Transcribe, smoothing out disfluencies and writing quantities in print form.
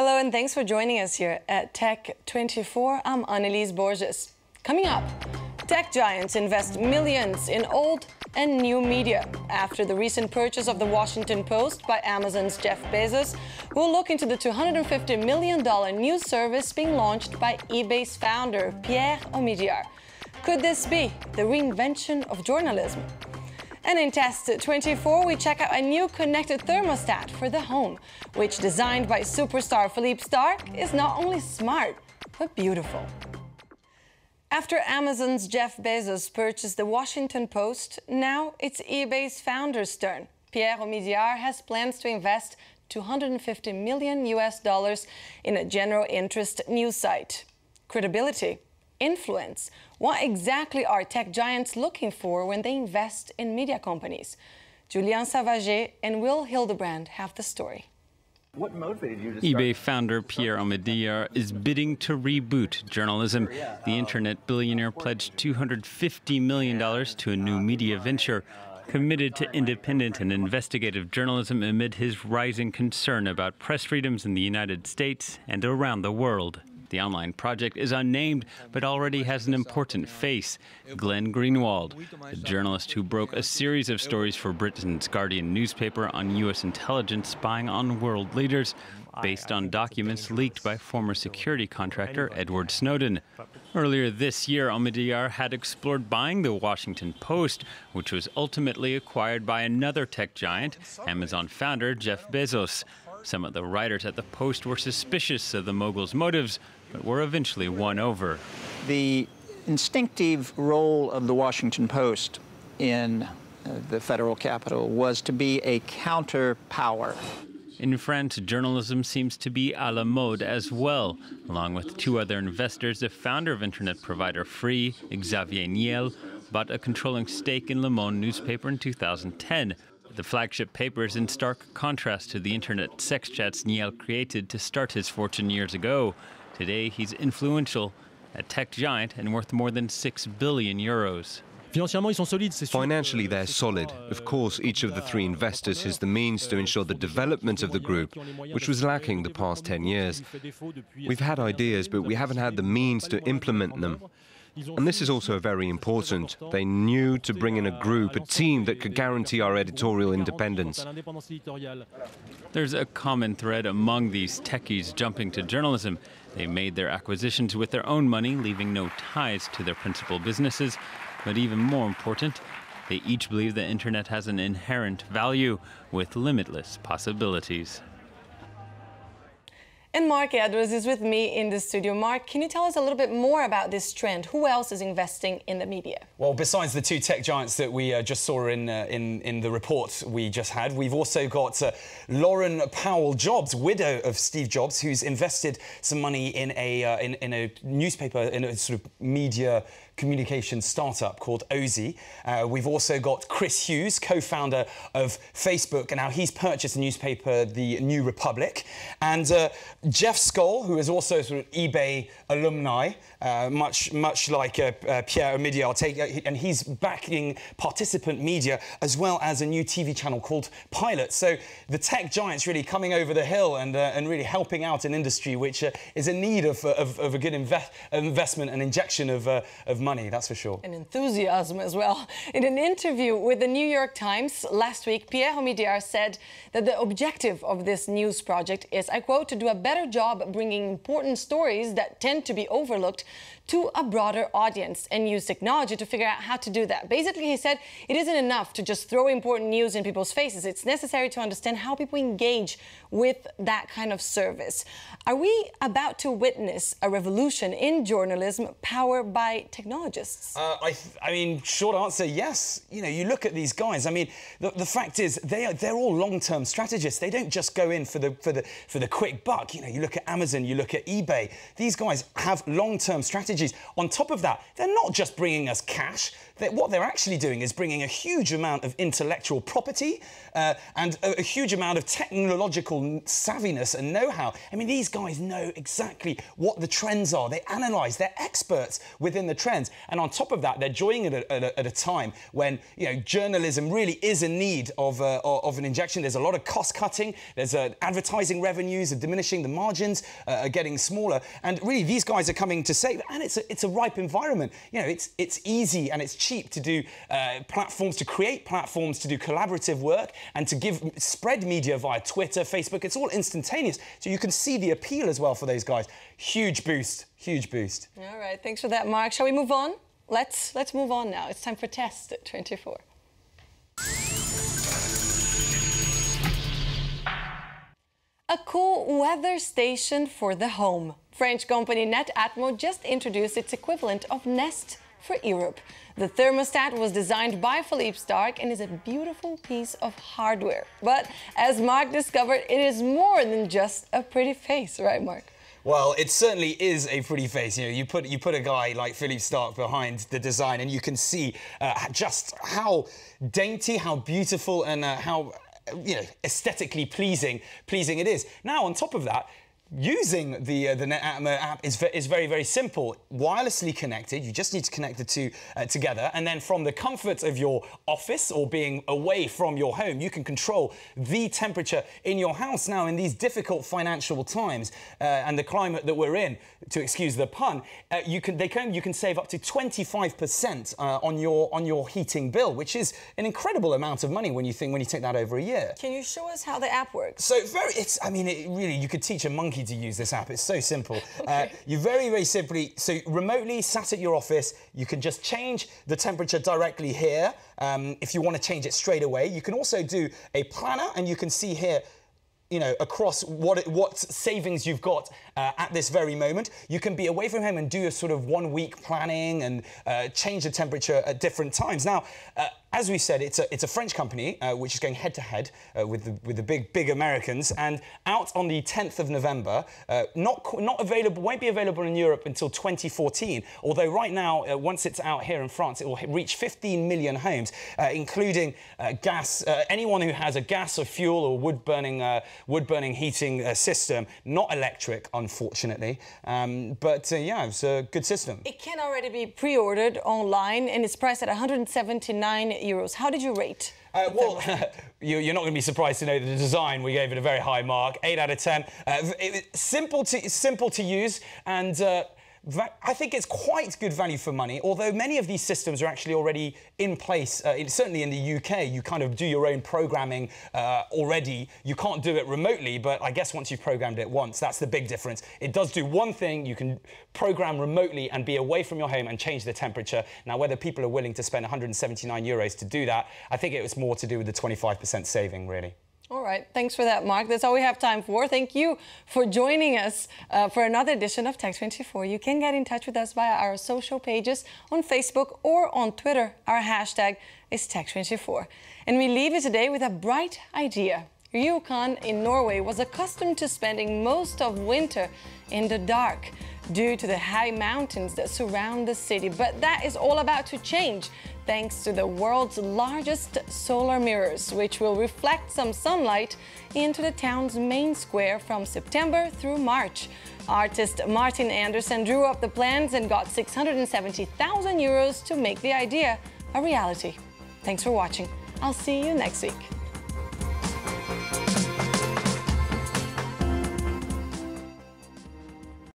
Hello and thanks for joining us here at Tech24. I'm Annelise Borges. Coming up, tech giants invest millions in old and new media after the recent purchase of the Washington Post by Amazon's Jeff Bezos. We'll look into the $250 million news service being launched by eBay's founder, Pierre Omidyar. Could this be the reinvention of journalism? And in Test 24, we check out a new connected thermostat for the home, which, designed by superstar Philippe Starck, is not only smart, but beautiful. After Amazon's Jeff Bezos purchased the Washington Post, now it's eBay's founder's turn. Pierre Omidyar has plans to invest $250 million in a general interest news site. Credibility, influence. What exactly are tech giants looking for when they invest in media companies? Julien Savaget and Will Hildebrand have the story. What motivated you to eBay founder Pierre Omidyar is bidding to reboot journalism. The internet billionaire pledged $250 million to a new media venture committed to independent and investigative journalism amid his rising concern about press freedoms in the United States and around the world. The online project is unnamed, but already has an important face, Glenn Greenwald, a journalist who broke a series of stories for Britain's Guardian newspaper on U.S. intelligence spying on world leaders, based on documents leaked by former security contractor Edward Snowden. Earlier this year, Omidyar had explored buying the Washington Post, which was ultimately acquired by another tech giant, Amazon founder Jeff Bezos. Some of the writers at the Post were suspicious of the mogul's motives, but were eventually won over. The instinctive role of the Washington Post in the federal capital was to be a counterpower. In France, journalism seems to be à la mode as well. Along with two other investors, the founder of internet provider Free, Xavier Niel, bought a controlling stake in Le Monde newspaper in 2010. The flagship paper is in stark contrast to the internet sex chats Niel created to start his fortune years ago. Today, he's influential, a tech giant, and worth more than €6 billion. Financially, they're solid. Of course, each of the three investors has the means to ensure the development of the group, which was lacking the past 10 years. We've had ideas, but we haven't had the means to implement them. And this is also very important. They knew to bring in a group, a team that could guarantee our editorial independence. There's a common thread among these techies jumping to journalism. They made their acquisitions with their own money, leaving no ties to their principal businesses. But even more important, they each believe the internet has an inherent value with limitless possibilities. And Marc is with me in the studio. Marc, can you tell us a little bit more about this trend? Who else is investing in the media? Well, besides the two tech giants that we just saw in the report we just had, we've also got Lauren Powell Jobs, widow of Steve Jobs, who's invested some money in a newspaper, in a sort of media communication startup called Ozy. We've also got Chris Hughes, co-founder of Facebook, and now he's purchased a newspaper, The New Republic. And Jeff Skoll, who is also sort of eBay alumni, much like Pierre Omidyar, and he's backing Participant Media as well as a new TV channel called Pilot. So the tech giants really coming over the hill and really helping out an industry which is in need of a good investment and injection of money, that's for sure. And enthusiasm as well. In an interview with the New York Times last week, Pierre Omidyar said that the objective of this news project is, I quote, to do a better job bringing important stories that tend to be overlooked to a broader audience and use technology to figure out how to do that. Basically, he said it isn't enough to just throw important news in people's faces. It's necessary to understand how people engage with that kind of service. Are we about to witness a revolution in journalism powered by technologists? I mean, short answer, yes. You know, you look at these guys. I mean, the fact is they're all long-term strategists. They don't just go in for the quick buck. You know, you look at Amazon, you look at eBay. These guys have long-term strategies. strategies. On top of that, they're not just bringing us cash. What they're actually doing is bringing a huge amount of intellectual property and a huge amount of technological savviness and know-how. I mean, these guys know exactly what the trends are. They analyse. They're experts within the trends. And on top of that, they're joining it at a time when, you know, journalism really is in need of an injection. There's a lot of cost-cutting. There's advertising revenues are diminishing. The margins are getting smaller. And really, these guys are coming to save. And it's a ripe environment. You know, it's easy and it's cheap to do platforms, to create platforms, to do collaborative work, and to spread media via Twitter, Facebook. It's all instantaneous. So you can see the appeal as well for those guys. Huge boost, huge boost. All right, thanks for that, Mark. Shall we move on? Let's move on now. It's time for Test 24. A cool weather station for the home. French company Netatmo just introduced its equivalent of Nest for Europe. The thermostat was designed by Philippe Starck and is a beautiful piece of hardware. But as Marc discovered, it is more than just a pretty face, right, Marc? Well, it certainly is a pretty face. You know, you put a guy like Philippe Starck behind the design, and you can see just how dainty, how beautiful, and how aesthetically pleasing it is. Now, on top of that, using the Netatmo app is very, very simple. Wirelessly connected, you just need to connect the two together, and then from the comfort of your office or being away from your home, you can control the temperature in your house. Now, in these difficult financial times and the climate that we're in, to excuse the pun, you can save up to 25% on your heating bill, which is an incredible amount of money when you take that over a year. Can you show us how the app works? So you could teach a monkey to use this app. It's so simple. Okay. You very, very simply, so remotely sat at your office, you can just change the temperature directly here. If you want to change it straight away, you can also do a planner, and you can see here, you know, across what savings you've got at this very moment. You can be away from home and do a sort of 1 week planning and change the temperature at different times. Now, as we said, it's a French company which is going head-to-head with the big Americans, and out on the 10th of November. Not available, won't be available in Europe until 2014. Although right now, once it's out here in France, it will reach 15 million homes, including gas. Anyone who has a gas or fuel or wood-burning heating system, not electric, unfortunately. Yeah, it's a good system. It can already be pre-ordered online, and it's priced at 179 euros. How did you rate? Well, you're not going to be surprised to know that the design, we gave it a very high mark, 8 out of 10. Simple to use, and I think it's quite good value for money, although many of these systems are actually already in place. Certainly in the UK, you kind of do your own programming already. You can't do it remotely, but I guess once you've programmed it once, that's the big difference. It does do one thing. You can program remotely and be away from your home and change the temperature. Now, whether people are willing to spend 179 euros to do that, I think it was more to do with the 25% saving, really. All right, thanks for that, Marc. That's all we have time for. Thank you for joining us for another edition of Tech 24. You can get in touch with us via our social pages on Facebook or on Twitter. Our hashtag is Tech 24. And we leave you today with a bright idea. Rjukan in Norway was accustomed to spending most of winter in the dark due to the high mountains that surround the city. But that is all about to change thanks to the world's largest solar mirrors, which will reflect some sunlight into the town's main square from September through March. Artist Martin Anderson drew up the plans and got 670,000 euros to make the idea a reality. Thanks for watching. I'll see you next week.